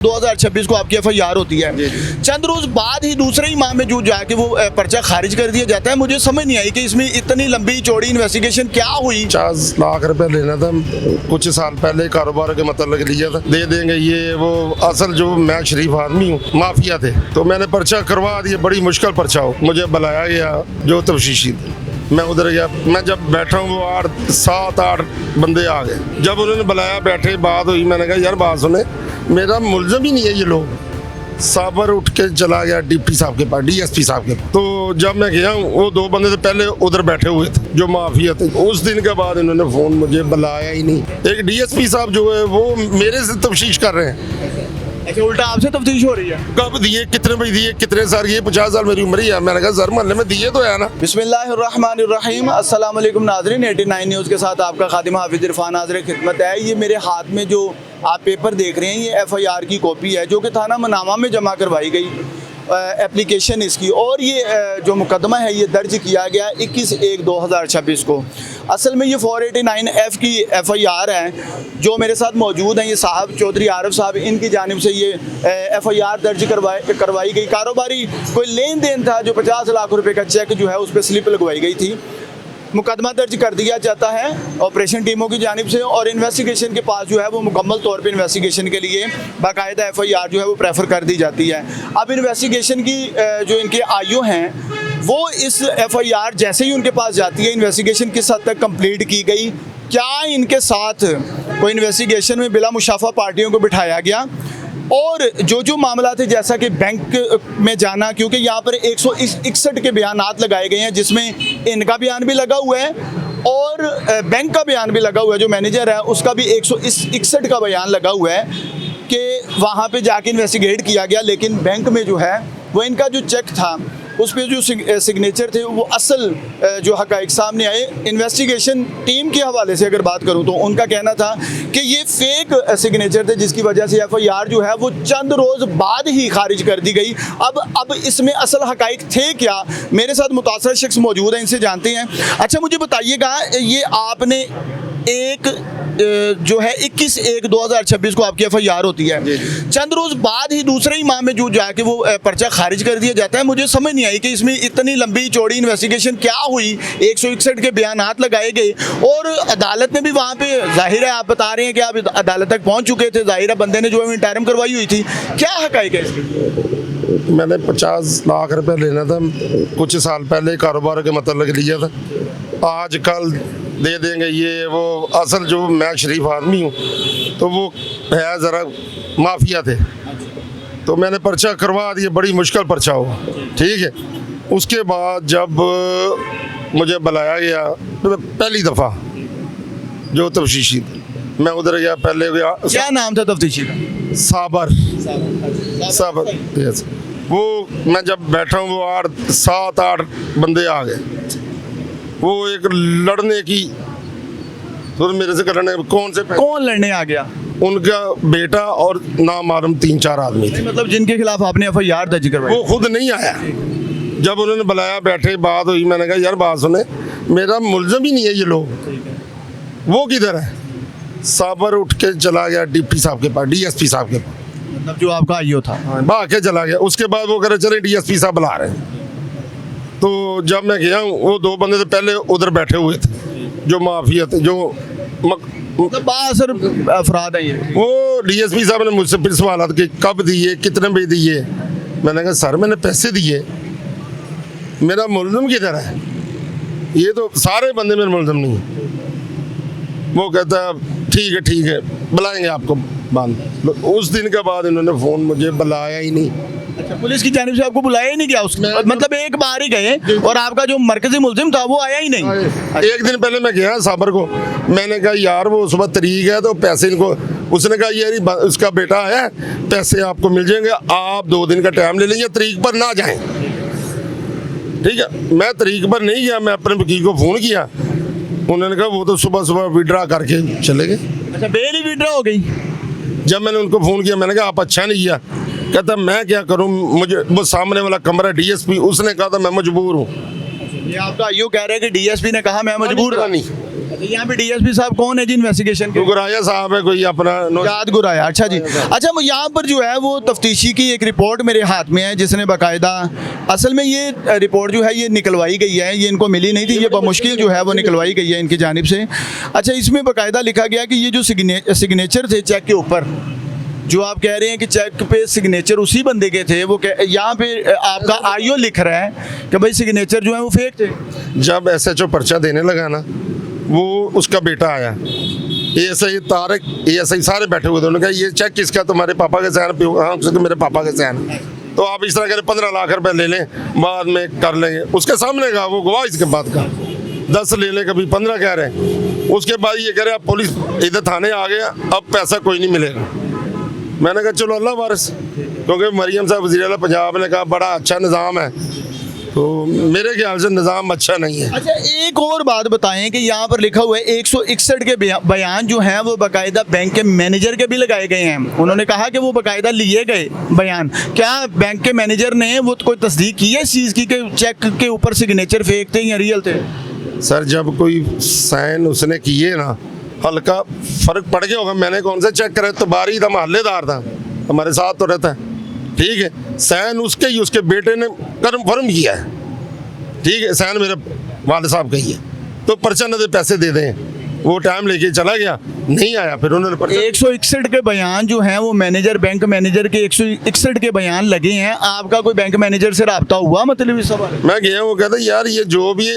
2026 को आपकी एफआईआर होती है। चंद रोज बाद ही दूसरे ही माह में जो जाके वो पर्चा खारिज कर दिया जाता है। मुझे समझ नहीं आई कि इसमें इतनी लंबी चौड़ी इन्वेस्टिगेशन क्या हुई। 50 लाख रुपए लेना था, कुछ साल पहले कारोबार के मतलब लिया था, दे देंगे ये वो। असल जो मैं शरीफ आदमी हूँ, माफिया थे, तो मैंने पर्चा करवा दिया। बड़ी मुश्किल पर्चा हो, मुझे बुलाया गया जो तफ्तीशी थे, मैं उधर गया। मैं जब बैठा हूँ वो 7-8 बंदे आ गए। जब उन्होंने बुलाया, बैठे, बात हुई, मैंने कहा यार बात सुने, मेरा मुलजम ही नहीं है ये लोग। साबर उठ के चला गया डिप्टी साहब के पास, डीएसपी साहब के पास। तो जब मैं गया, वो 2 बंदे तो पहले उधर बैठे हुए थे जो माफिया थे। उस दिन के बाद इन्होंने फोन मुझे बुलाया ही नहीं। एक डीएसपी साहब जो है वो मेरे से तफ्तीश कर रहे हैं। अच्छा, उल्टा आपसे तफ्तीश हो रही है। कब दिए, कितने बजे दिए, कितने साल, ये 50 साल मेरी उम्र ही है। मैंने कहा सर मोहल्ले में दिए तो है ना। बिस्मिल्लाहिर्रहमानिर्रहीम, अस्सलाम वालेकुम नाज़रीन। 89 न्यूज़ के साथ आपका खादिम हाफिज इरफान हाज़िर खिदमत है। ये मेरे हाथ में जो आप पेपर देख रहे हैं, ये एफआईआर की कॉपी है जो कि थाना मनामा में जमा करवाई गई एप्लीकेशन इसकी। और ये जो मुकदमा है ये दर्ज किया गया 21/1/2026 को। असल में ये 489F की एफआईआर है। जो मेरे साथ मौजूद हैं ये साहब चौधरी आरिफ साहब, इनकी जानिब से ये एफआईआर दर्ज करवाई गई। कारोबारी कोई लेन देन था जो 50 लाख रुपए का चेक जो है उस पर स्लिप लगवाई गई थी। मुकदमा दर्ज कर दिया जाता है ऑपरेशन टीमों की जानिब से, और इन्वेस्टिगेशन के पास जो है वो मुकम्मल तौर पे इन्वेस्टिगेशन के लिए बाकायदा एफआईआर जो है वो प्रेफर कर दी जाती है। अब इन्वेस्टिगेशन की जो इनके आयु हैं वो इस एफआईआर जैसे ही उनके पास जाती है, इन्वेस्टिगेशन किस हद तक कंप्लीट की गई, क्या इनके साथ कोई इन्वेस्टिगेशन में बिला मुशाफा पार्टियों को बिठाया गया, और जो मामला थे जैसा कि बैंक में जाना, क्योंकि यहाँ पर 161 के बयानात लगाए गए हैं जिसमें इनका बयान भी लगा हुआ है और बैंक का बयान भी लगा हुआ है। जो मैनेजर है उसका भी 161 का बयान लगा हुआ है कि वहाँ पे जाके इन्वेस्टिगेट किया गया, लेकिन बैंक में जो है वो इनका जो चेक था उस पर जो सिग्नेचर थे वो असल जो हक़ाइक़ सामने आए। इन्वेस्टिगेशन टीम के हवाले से अगर बात करूं तो उनका कहना था कि ये फेक सिग्नेचर थे जिसकी वजह से एफआईआर जो है वो चंद रोज़ बाद ही खारिज कर दी गई। अब इसमें असल हक़ाइक़ थे क्या? मेरे साथ मुतासर शख्स मौजूद हैं, इनसे जानते हैं। अच्छा, मुझे बताइएगा, ये आपने जो है 21/1/2026 को आपकी एफआईआर होती है। चंद रोज बाद ही दूसरे ही माह में जो जाके वो पर्चा खारिज कर दिया जाता है। मुझे समझ नहीं आई कि इसमें इतनी लंबी चौड़ी इन्वेस्टिगेशन क्या हुई। 161 के बयानात लगाए गए और अदालत ने भी वहाँ पे, जाहिर है आप बता रहे हैं कि आप अदालत तक पहुँच चुके थे, जाहिर है बंदे ने जो है इंटरम करवाई हुई थी। क्या हक़ाइक़ है इसकी? मैंने 50 लाख रुपए लेना था, कुछ साल पहले कारोबार के मतलब लिया था, आज कल दे देंगे ये वो। असल जो मैं शरीफ आदमी हूँ, तो वो है ज़रा माफिया थे, तो मैंने पर्चा करवा दिया। बड़ी मुश्किल पर्चा हो, ठीक है। उसके बाद जब मुझे बुलाया गया पहली दफ़ा जो तफ्तीशी, मैं उधर गया। पहले गया, क्या नाम था तफ्तीशी का? साबर। यस। वो मैं जब बैठा हूँ वो 7-8 बंदे आ गए। वो एक लड़ने की तो मेरे से लड़ने, कौन लड़ने आ गया? उनका बेटा और नामालूम 3-4 आदमी थे, मतलब जिनके खिलाफ आपने एफआईआर दर्ज करवाई। वो खुद नहीं आया। जब उन्होंने बुलाया, बैठे, बात हुई, मैंने कहा यार बात सुने, मेरा मुलजम ही नहीं है ये लोग। वो किधर है? साबर उठ के चला गया डिप्टी साहब के पास, डीएसपी साहब के पास, मतलब जो आपका आईओ था। भाग के चला गया। उसके बाद वो कह रहे चले डीएसपी साहब बुला रहे हैं। तो जब मैं गया, वो 2 बंदे तो पहले उधर बैठे हुए थे जो माफिया थे, जो बासर अफराद है ये। वो डीएसपी साहब ने मुझसे फिर सवाल कि कब दिए, कितने बजे दिए। मैंने कहा सर मैंने पैसे दिए, मेरा मुलजम किधर है? ये तो सारे बंदे मेरे मुलजम नहीं है। वो कहता ठीक है बुलाएंगे आपको बांध। उस दिन के बाद इन्होंने फ़ोन मुझे बुलाया ही नहीं। अच्छा, पुलिस की जानिब से आपको बुलाया ही नहीं गया उसने? मतलब एक बार ही गए और आपका जो मरकजी मुलजिम था वो आया ही नहीं? एक दिन पहले मैं गया साबर को, मैंने कहा यार वो सुबह तरीक है तो पैसे इनको, उसने कहा यार उसका बेटा है, पैसे आपको मिल जाएंगे, आप 2 दिन का टाइम ले लेंगे, तरीक पर ना जाएं। ठीक है, मैं तरीक पर नहीं गया, मैं अपने वकील को फ़ोन किया, उन्होंने कहा वो तो सुबह विड्रा करके चले गए। अच्छा, बेल ही विड्रा हो गई? जब मैंने उनको फ़ोन किया, मैंने कहा आप अच्छा नहीं किया। कहता मैं क्या करूं, मुझे वो सामने वाला कमरा डीएसपी, उसने कहा था मैं मजबूर हूं। ये आपका आईओ कह रहे हैं कि डीएसपी ने कहा मैं मजबूर नहीं, यहाँ पे डीएसपी साहब कौन है जी इन्वेस्टिगेशन के? गुराया साहब है कोई अपना याद गुराया। अच्छा जी। अच्छा, वो यहाँ पर जो है वो तफ्तीशी की एक रिपोर्ट मेरे हाथ में है जिसने बाकायदा, असल में ये रिपोर्ट जो है ये निकलवाई गई है, ये इनको मिली नहीं थी, ये बमुश्किल जो है वो निकलवाई गई है इनकी जानिब से। अच्छा, इसमें बाकायदा लिखा गया कि ये जो सिग्नेचर थे चेक के ऊपर, जो आप कह रहे हैं कि चेक पे सिग्नेचर उसी बंदे के थे, वो यहाँ पे आपका आईओ लिख रहा है कि भाई सिग्नेचर जो है वो फेक थे। जब एसएचओ पर्चा देने लगा ना, वो उसका बेटा आया, एएसआई तारक, एएसआई सारे बैठे हुए थे। उन्होंने कहा ये चेक किसका? तुम्हारे पापा के साइन पे? हाँ, उसके मेरे पापा के साइन। तो आप इस तरह करें 15 लाख रुपए ले लें, बाद में कर लेंगे। उसके सामने कहा, वो गवाह इसके बाद का 10 ले लें, कभी 15 कह रहे हैं। उसके बाद ये कह रहे आप पुलिस इधर थाने आ गया, अब पैसा कोई नहीं मिलेगा। मैंने कहा चलो अल्लाह वारिस, क्योंकि मरियम साहब वज़ीर आला पंजाब ने कहा बड़ा अच्छा निज़ाम है, तो मेरे ख्याल से निज़ाम अच्छा नहीं है। अच्छा, एक और बात बताएं कि यहाँ पर लिखा हुआ है 161 के बयान जो हैं वो बाकायदा बैंक के मैनेजर के भी लगाए गए हैं। उन्होंने कहा कि वो बाकायदा लिए गए बयान। क्या बैंक के मैनेजर ने वो कोई तस्दीक की है इस चीज़ की कि चेक के ऊपर सिग्नेचर फेक थे या रियल थे? सर, जब कोई साइन उसने किए ना, हल्का फर्क पड़ गया होगा। मैंने कौन सा चेक करे, तो बारी था, महल्लेदार था, हमारे साथ तो रहता है, ठीक है। साइन उसके ही, उसके बेटे ने कन्फर्म किया है, ठीक है। साइन मेरे वाले साहब का ही है, तो पर्चा न दे, पैसे दे दें। वो टाइम लेके चला गया, नहीं आया, फिर उन्होंने 161 के बयान जो हैं वो मैनेजर, बैंक मैनेजर के 161 के बयान लगे हैं। आपका कोई बैंक मैनेजर से रब्ता हुआ? मतलब इस सवाल मैं गया, वो कहता यार ये जो भी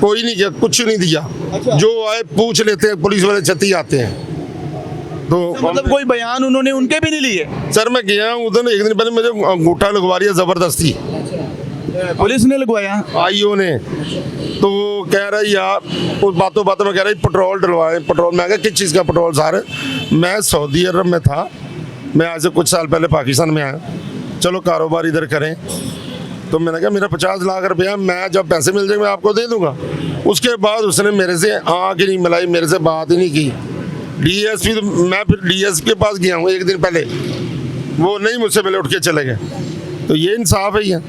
कोई नहीं किया, कुछ नहीं दिया। अच्छा। जो आए पूछ लेते हैं, पुलिस वाले छत्ती आते हैं। तो मतलब कोई बयान उन्होंने उनके भी नहीं लिए? सर, मैं गया हूँ उधर, एक दिन पहले मुझे अंगूठा लगवा रही है ज़बरदस्ती, पुलिस ने लगवाया, आईओ ने। तो वो कह रहा है यार, उस बातों में कह रहा है पेट्रोल डलवाएं, पेट्रोल। मैं कहा किस चीज़ का पेट्रोल? सर, मैं सऊदी अरब में था, मैं आज से कुछ साल पहले पाकिस्तान में आया, चलो कारोबार इधर करें। तो मैंने कहा मेरा 50 लाख रुपया, मैं जब पैसे मिल जाएंगे मैं आपको दे दूंगा। उसके बाद उसने मेरे से आँख ही नहीं मिलाई, मेरे से बात ही नहीं की। डीएसपी, तो मैं फिर डीएसपी के पास गया हूँ एक दिन पहले, वो नहीं मुझसे पहले उठ के चले गए। तो ये इंसाफ है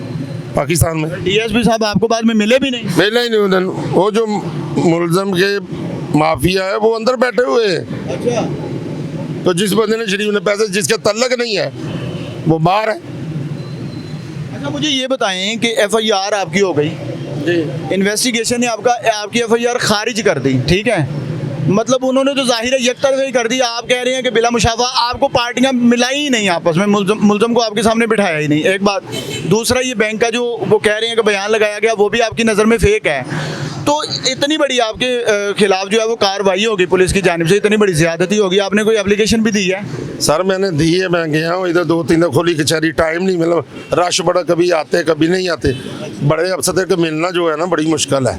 पाकिस्तान में। डीएसपी साहब आपको बाद में मिले भी नहीं? मिला ही नहीं उधर। वो जो मुलजम के माफिया है वो अंदर बैठे हुए हैं। अच्छा। तो जिस बंदे ने शरीफ ने पैसे, जिसके तल्लक नहीं है, वो बाहर है। अच्छा, मुझे ये बताएं कि एफआईआर आपकी हो गई जी, इन्वेस्टिगेशन ने आपकी एफआईआर खारिज कर दी, ठीक है। मतलब उन्होंने तो जाहिर है यकतरफा ही कर दी। आप कह रहे हैं कि बिला मुशाफा आपको पार्टियां मिलाई ही नहीं आपस में, मुलजम को आपके सामने बिठाया ही नहीं, एक बात। दूसरा, ये बैंक का जो वो कह रहे हैं कि बयान लगाया गया वो भी आपकी नज़र में फेक है। तो इतनी बड़ी आपके खिलाफ जो है वो कार्रवाई होगी पुलिस की जानिब से, इतनी बड़ी ज़्यादती होगी, आपने कोई एप्लीकेशन भी दी है? सर, मैंने दी है, मैं गया हूँ इधर 2-3 खोली कचहरी, टाइम नहीं मिला, रश बड़ा, कभी आते कभी नहीं आते। बड़े अफसर को मिलना जो है ना बड़ी मुश्किल है।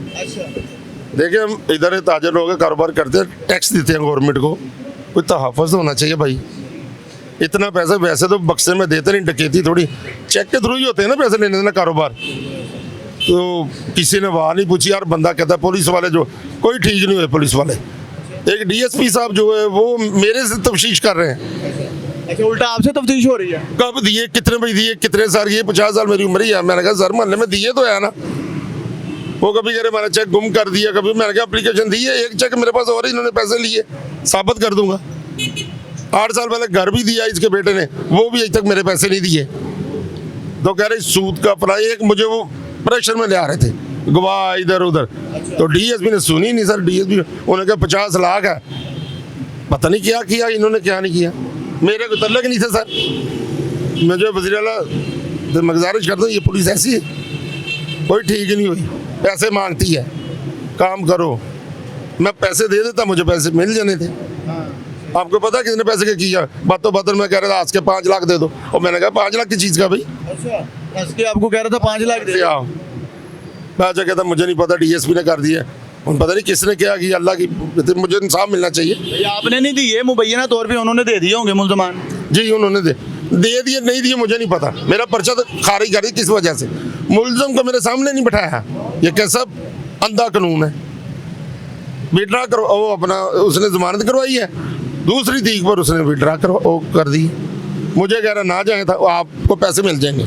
देखिए, हम इधर ताजर लोग कारोबार करते हैं, टैक्स देते हैं गवर्नमेंट को, कोई तहफ़्फ़ुज़ होना चाहिए भाई। इतना पैसा वैसे तो बक्से में देते नहीं, डकैती थोड़ी, चेक के थ्रू ही होते हैं ना पैसे लेने देना कारोबार। तो किसी ने वहाँ नहीं पूछी यार, बंदा कहता है पुलिस वाले जो कोई ठीक नहीं हुए पुलिस वाले। एक डीएसपी साहब जो है वो मेरे से तफ्तीश कर रहे हैं। अच्छा, उल्टा आपसे तफ्तीश हो रही है? कब दिए, कितने बजे दिए, कितने साल की? 50 साल मेरी उम्र ही है। मैंने कहा सर, मोहल्ले में दिए तो है ना। वो कभी कह रहे मैंने चेक गुम कर दिया, कभी मैंने कहा एप्लीकेशन दी है, एक चेक मेरे पास और इन्होंने पैसे लिए, साबित कर दूंगा। 8 साल पहले घर भी दिया इसके बेटे ने, वो भी अभी तक मेरे पैसे नहीं दिए। तो कह रहे सूद का अपना एक मुझे वो प्रेशर में ले आ रहे थे, गवाह इधर उधर। तो डीएसपी ने सुनी नहीं सर, डीएसपी उन्होंने कहा 50 लाख है, पता नहीं क्या किया इन्होंने, क्या नहीं किया। मेरे को तल्लक नहीं थे सर। मैं जो वज़ीर आला मैं गुजारिश करता हूँ, ये पुलिस ऐसी है, कोई ठीक नहीं हुई, पैसे मांगती है, काम करो। मैं पैसे दे देता, मुझे पैसे मिल जाने थे। आपको पता कितने पैसे का किया? बातों बातों में कह रहा था आज के 5 लाख दे दो, और मैंने कहा 5 लाख की चीज़ का भाई? अच्छा, इसके आपको कह रहा था 5 लाख दे। बाजा कहता मुझे नहीं पता, डीएसपी ने कर दिया, उन पता नहीं किसने क्या किया, अल्लाह की, मुझे इंसाफ मिलना चाहिए। आपने नहीं दिए, मुबैना तौर पे उन्होंने दे दिए होंगे मुलजमान। जी, उन्होंने दे दिए, नहीं दिए मुझे नहीं पता। मेरा पर्चा तो खारिज कर दी, किस वजह से? मुलजम को मेरे सामने नहीं बिठाया। ये कैसा अंधा कानून है? विड्रा करो, वो अपना उसने जमानत करवाई है, दूसरी तारीख पर उसने विड्रा कर दी। मुझे कह रहा ना जाए था, आपको पैसे मिल जाएंगे।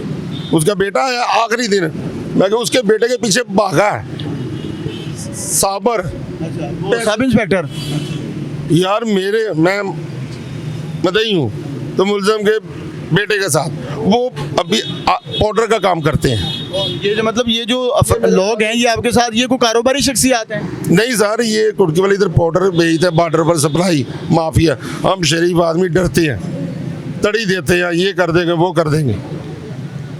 उसका बेटा आया आखिरी दिन, मैं उसके बेटे के पीछे भागा है, साबर सब इंस्पेक्टर? यार मैं मदई हूँ, तो मुलजम के बेटे के साथ वो अभी पाउडर का काम करते हैं। ये जो मतलब ये जो लोग हैं ये आपके साथ ये कोई कारोबारी शख्सियात हैं? नहीं सर, ये कुर्की वाले इधर पाउडर बेचते हैं, बॉर्डर पर सप्लाई माफिया। हम शरीफ आदमी डरते हैं, तड़ी देते हैं, ये कर देंगे वो कर देंगे।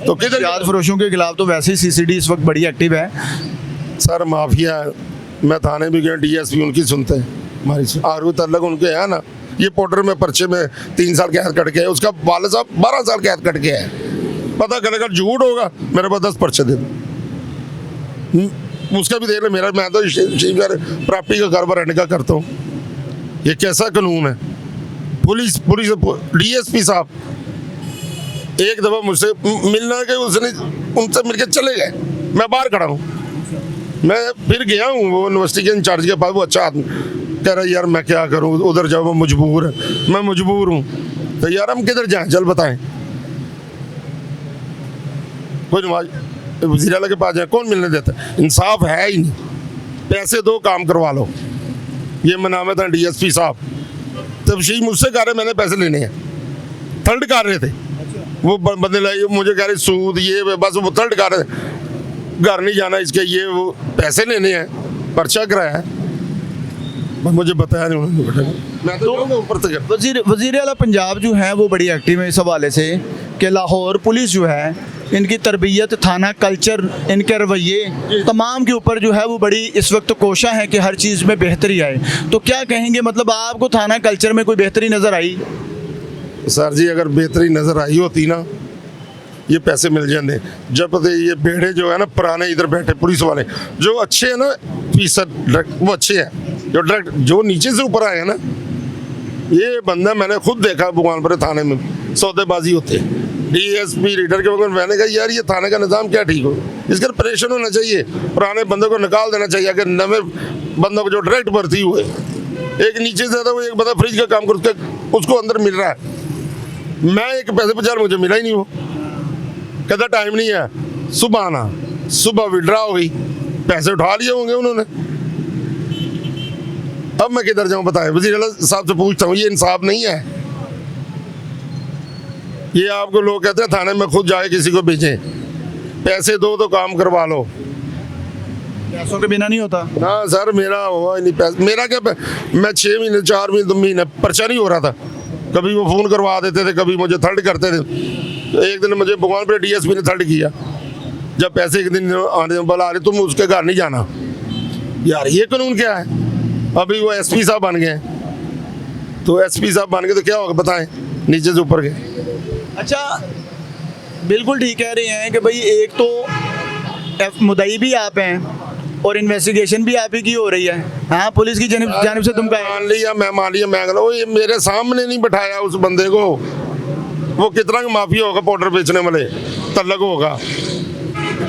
तो किधर याद फरोशों के खिलाफ तो वैसे ही सीसीडी इस वक्त बड़ी एक्टिव है। सर माफिया है। मैं थाने भी गया, डीएसपी उनकी सुनते हैं, हमारी आरू तल्लक उनके है ना। ये पाउडर में पर्चे में 3 साल कैद कट के है, उसका वाले साहब 12 साल कैद कट के है। पता करेगा झूठ होगा, मेरे पास 10 पर्चे दे दो, उसका भी देख ले मेरा। मैं तो प्रॉपर्टी का कारोबार रहने का करता हूँ। ये कैसा कानून है? पुलिस डीएसपी साहब एक दफा मुझसे मिलना के उसने उनसे मिलके चले गए, मैं बाहर खड़ा हूँ। मैं फिर गया हूँ वो यूनिवर्सिटी के इंचार्ज के पास, वो अच्छा आदमी कह रहा है यार मैं क्या करूँ, उधर जाओ, मैं मजबूर हूँ। तो यार हम किधर जाएं, चल बताएं। कोई वज़ीर आला के पास जाए, कौन मिलने देता? इंसाफ है ही नहीं। पैसे दो, काम करवा लो। ये मनामे था डीएसपी साहब, तफसील मुझसे कह रहे मैंने पैसे लेने हैं, थर्ड कर रहे थे वो बंदे लाए, मुझे कह रहे सूद ये बस, वो थर्ड कर रहे, घर नहीं जाना इसके, ये वो पैसे लेने हैं, पर्चा कराया है, मुझे बताया नहीं उन्होंने। मैं तो ऊपर तक वज़ीर आला पंजाब जो है वो बड़ी एक्टिव है इस हवाले से कि लाहौर पुलिस जो है इनकी तरबियत, थाना कल्चर, इनके रवैये तमाम के ऊपर जो है वो बड़ी इस वक्त कोशा है कि हर चीज़ में बेहतरी आए। तो क्या कहेंगे, मतलब आपको थाना कल्चर में कोई बेहतरी नज़र आई? सर जी अगर बेहतरी नज़र आई होती ना, ये पैसे मिल जाते। जब ये बेड़े जो है ना पुराने इधर बैठे पुलिस वाले जो अच्छे हैं ना, फीसद वो अच्छे हैं, जो डायरेक्ट जो नीचे से ऊपर आए हैं ना, ये बंदा मैंने खुद देखा भगवानपुर थाने में सौदेबाजी होते हैं। डीएसपी रीडर के वक्त मैंने कहा यार ये थाने का निज़ाम क्या ठीक हो, इसका ऑपरेशन होना चाहिए, पुराने बंदों को निकाल देना चाहिए। अगर नए बंदों को जो डायरेक्ट भर्ती हुए, एक नीचे से था वो एक बंदा फ्रिज का काम कर उसको अंदर मिल रहा है, मैं एक पैसे 50 मुझे मिला ही नहीं। वो कहता टाइम नहीं है, सुबह आना, सुबह विड्रा हो गई, पैसे उठा लिए होंगे उन्होंने। अब मैं किधर जाऊं बताएं? वज़ीर आला साहब से पूछता हूँ, ये इंसाफ नहीं है। ये आपको लोग कहते हैं थाने में खुद जाए किसी को भेजें, पैसे दो तो काम करवा लो। पैसों के बिना नहीं होता ना सर, मेरा हुआ नहीं पैसा, मेरा क्या, मैं 6 महीने 4 महीने 2 महीने पर्चा नहीं हो रहा था। कभी वो फ़ोन करवा देते थे, कभी मुझे थर्ड करते थे। तो एक दिन मुझे भगवानपुर डीएसपी ने थर्ड किया, जब पैसे एक दिन आने बोला अरे तुम उसके घर नहीं जाना। यार ये कानून क्या है? अभी वो एसपी साहब बन गए, तो एसपी साहब बन गए तो क्या होगा बताएं, नीचे से ऊपर गए। अच्छा, बिल्कुल ठीक कह रहे हैं कि भाई एक तो मुद्दई भी आप हैं और इन्वेस्टिगेशन भी आप ही की हो रही है। हाँ, पुलिस की जानिब से तुम मान लिया, मैं ये मेरे सामने नहीं बैठाया उस बंदे को, वो कितना माफिया होगा पाउडर बेचने वाले, तल्लक होगा।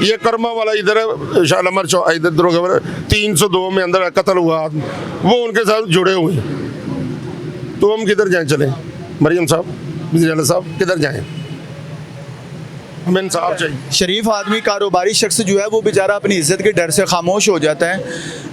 ये कर्मा वाला इधर शालामार इधर 302 में अंदर कत्ल हुआ, वो उनके साथ जुड़े हुए। तो हम किधर जाएं? चले मरियम साहब, वज़ीर आला साहब, किधर जाएं? हमें इंसाफ चाहिए। शरीफ आदमी, कारोबारी शख्स जो है वो बेचारा अपनी इज्जत के डर से खामोश हो जाता है।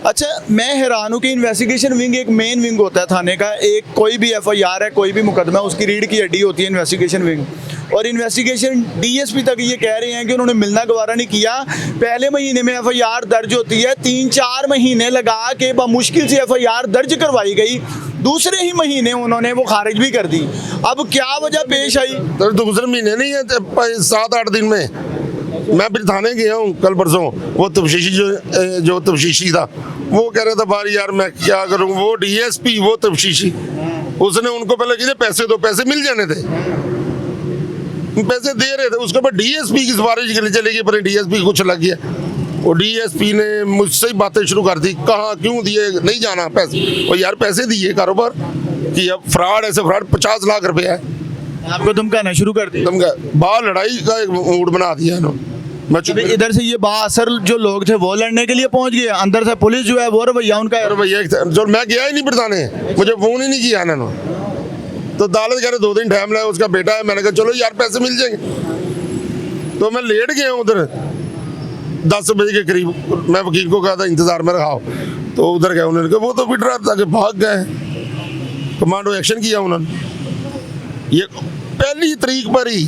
अच्छा, मैं हैरान हूँ कि इन्वेस्टिगेशन विंग एक मेन विंग होता है थाने का, एक कोई भी एफआईआर है, कोई भी मुकदमा, उसकी रीढ़ की हड्डी होती है इन्वेस्टिगेशन विंग। और इन्वेस्टिगेशन डीएसपी तक ये कह रहे हैं कि उन्होंने मिलना गवारा नहीं किया। पहले महीने में एफआईआर दर्ज होती है, 3-4 महीने लगा के मुश्किल से एफआईआर दर्ज करवाई गई, दूसरे ही महीने उन्होंने वो खारिज भी कर दी। अब क्या वजह पेश आई? तो दूसरे महीने नहीं है, 7-8 दिन में। मैं फिर थाने गया हूँ कल परसों, वो तफ्तीशी जो तफ्तीशी था वो कह रहा था भाई यार मैं क्या करूँ, वो डीएसपी वो तफ्तीशी, उसने उनको पहले कहा पैसे दो, पैसे मिल जाने थे, पैसे दे रहे थे, उसके बाद डीएसपी की सिफारिश के लिए चले गए, पर डीएसपी कुछ लग गया। और डीएसपी ने मुझसे ही बातें शुरू कर दी, कहाँ क्यों दिए, नहीं जाना पैसे। और यार पैसे दिए कारोबार कि अब फ्रॉड, ऐसे फ्रॉड 50 लाख रुपए है, आपको धमकाना शुरू कर दिया। बाहर लड़ाई का एक मूड बना दिया ना। इधर से ये बाअसर जो लोग थे वो लड़ने के लिए पहुंच गए, अंदर से पुलिस जो है वो रवैया उनका है। रवैया जो मैं गया ही नहीं बताने, मुझे फोन ही नहीं किया इन्होंने। तो अदालत कह रहे 2 दिन टाइम लगा, उसका बेटा है, मैंने कहा चलो यार पैसे मिल जाएंगे। तो मैं लेट गया उधर 10 बजे के करीब, मैं वकील को कहा था इंतजार में रखाओ। तो उधर गए, उन्होंने कहा वो तो पिट रहा था कि भाग गए, कमांडो एक्शन किया उन्होंने, ये पहली तारीख पर ही।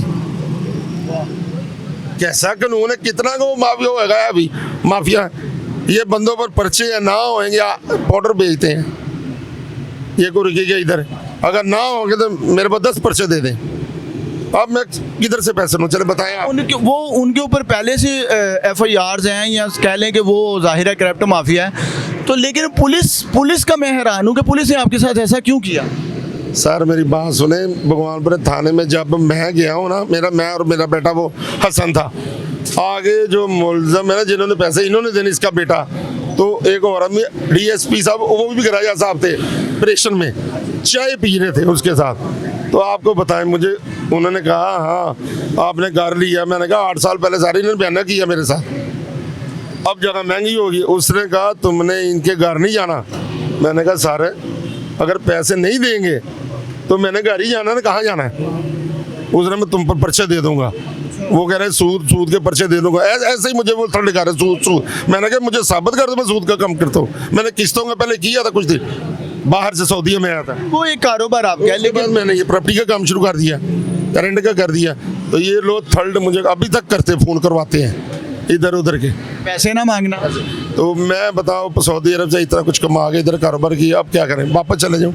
कैसा कानून है, कितना को माफिया हो गया अभी माफिया, ये बंदों पर पर्चे या ना होंगे या पाउडर बेचते हैं, ये को रुकेगा इधर, अगर ना होंगे तो मेरे पास 10 पर्चे दे दें, अब मैं किधर से पैसे लूँ, चले बताएं आप। उनके ऊपर पहले से FIRs हैं, या कह लें कि वो ज़ाहिर है करप्ट माफिया है, तो लेकिन पुलिस का मैं हैरान हूँ कि पुलिस ने आपके साथ ऐसा क्यों किया। सर मेरी बात सुने, भगवानपुर थाने में जब मैं गया हूँ ना, मैं और मेरा बेटा वो हसन था, आगे जो मुलजम है ना जिन्होंने पैसे इन्होंने देने, इसका बेटा, तो एक और आदमी DSP साहब, वो भी गराजा साहब थे ऑपरेशन में, चाय पी रहे थे उसके साथ। तो आपको बताएं, मुझे उन्होंने कहा हाँ आपने घर लिया, मैंने कहा 8 साल पहले सारी इन्होंने बयाना किया मेरे साथ, अब जगह महंगी होगी। उसने कहा तुमने इनके घर नहीं जाना, मैंने कहा सारे अगर पैसे नहीं देंगे तो मैंने घर ही जाना ना, कहाँ जाना है। उसने मैं तुम पर पर्चे दे दूंगा, वो कह रहे सूद के पर्चे दे दूंगा, ऐसे ही मुझे वो थर्ड दिखा रहे सूद। मैंने कहा मुझे साबित कर दो मैं सूद का कम करता हूँ, मैंने किस्तों का पहले किया था कुछ दिन, बाहर से सऊदीया में आया था, वो एक कारोबार आप कह लें, लेकिन मैंने ये प्रॉपर्टी का काम शुरू कर दिया, करंट का कर दिया, तो ये लोग थर्ड मुझे अभी तक करते, फोन करवाते हैं इधर उधर के, पैसे ना मांगना। तो मैं बताओ सऊदी अरब से इतना कुछ कमा के इधर कारोबार किया, अब क्या करें, वापस चले जाऊँ।